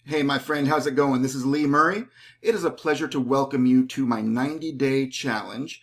Hey, my friend, how's it going? This is Lee Murray. It is a pleasure to welcome you to my 90-day challenge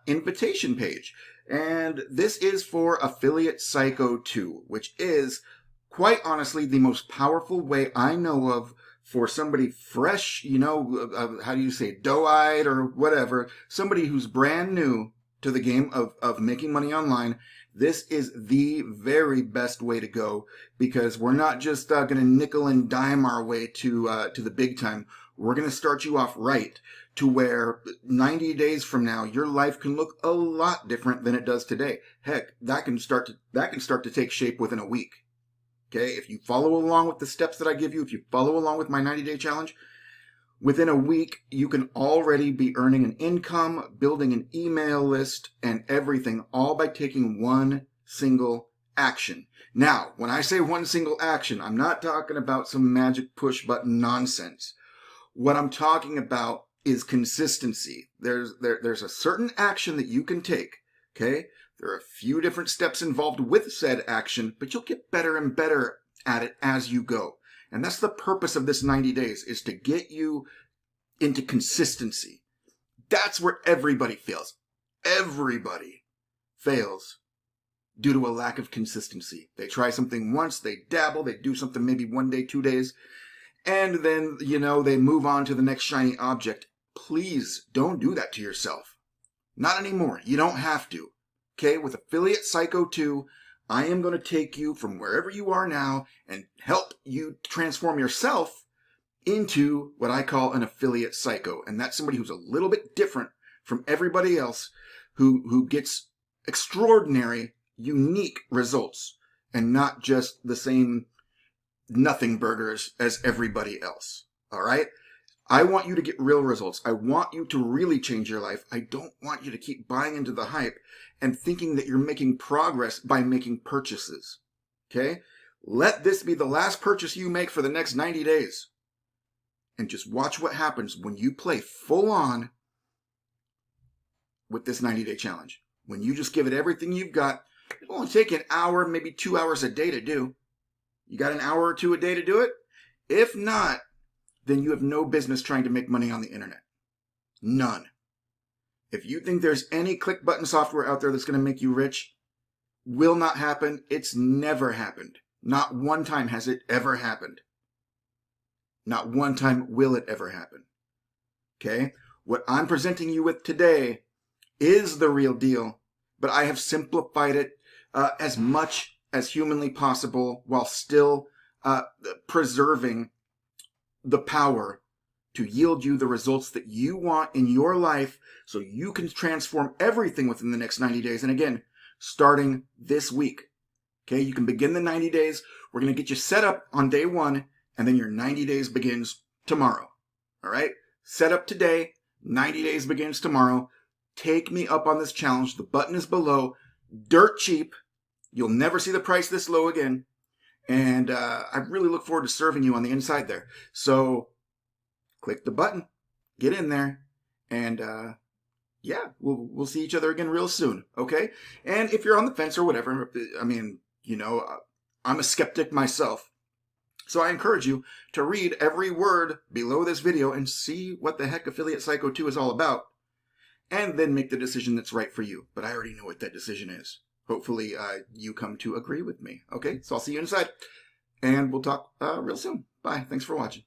invitation page. And this is for Affiliate Psycho 2, which is quite honestly the most powerful way I know of for somebody fresh, how do you say, doe-eyed or whatever, somebody who's brand new to the game of making money online. This is the very best way to go because we're not just going to nickel and dime our way to the big time. We're going to start you off right to where 90 days from now your life can look a lot different than it does today. Heck, that can start to take shape within a week. Okay, if you follow along with the steps that I give you, if you follow along with my 90-day challenge, within a week, you can already be earning an income, building an email list, and everything, all by taking one single action. Now, when I say one single action, I'm not talking about some magic push button nonsense. What I'm talking about is consistency. There's a certain action that you can take, okay? There are a few different steps involved with said action, but you'll get better and better at it as you go. And that's the purpose of this 90 days, is to get you into consistency. That's where everybody fails. Everybody fails due to a lack of consistency. They try something once, they dabble, they do something maybe 1 day, 2 days, and then, they move on to the next shiny object. Please don't do that to yourself. Not anymore. You don't have to. Okay, with Affiliate Psycho 2, I am going to take you from wherever you are now and help you transform yourself into what I call an affiliate psycho. And that's somebody who's a little bit different from everybody else, who gets extraordinary, unique results and not just the same nothing burgers as everybody else. All right? I want you to get real results. I want you to really change your life. I don't want you to keep buying into the hype and thinking that you're making progress by making purchases. Okay? Let this be the last purchase you make for the next 90 days. And just watch what happens when you play full on with this 90-day challenge. When you just give it everything you've got, it'll only take an hour, maybe 2 hours a day to do. You got an hour or two a day to do it? If not, then you have no business trying to make money on the internet. None. If you think there's any click button software out there that's going to make you rich, will not happen. It's never happened. Not one time has it ever happened. Not one time will it ever happen. Okay? What I'm presenting you with today is the real deal, but I have simplified it as much as humanly possible while still preserving the power to yield you the results that you want in your life so you can transform everything within the next 90 days. And again, starting this week. Okay, you can begin the 90 days. We're going to get you set up on day 1, and then your 90 days begins tomorrow. All right? Set up today. 90 days begins tomorrow. Take me up on this challenge. The button is below. Dirt cheap. You'll never see the price this low again. And I really look forward to serving you on the inside there. So click the button, get in there, and yeah, we'll see each other again real soon, okay? And if you're on the fence or whatever, I mean, I'm a skeptic myself. So I encourage you to read every word below this video and see what the heck Affiliate Psycho 2 is all about, and then make the decision that's right for you. But I already know what that decision is. Hopefully you come to agree with me. Okay, so I'll see you inside, and we'll talk real soon. Bye. Thanks for watching.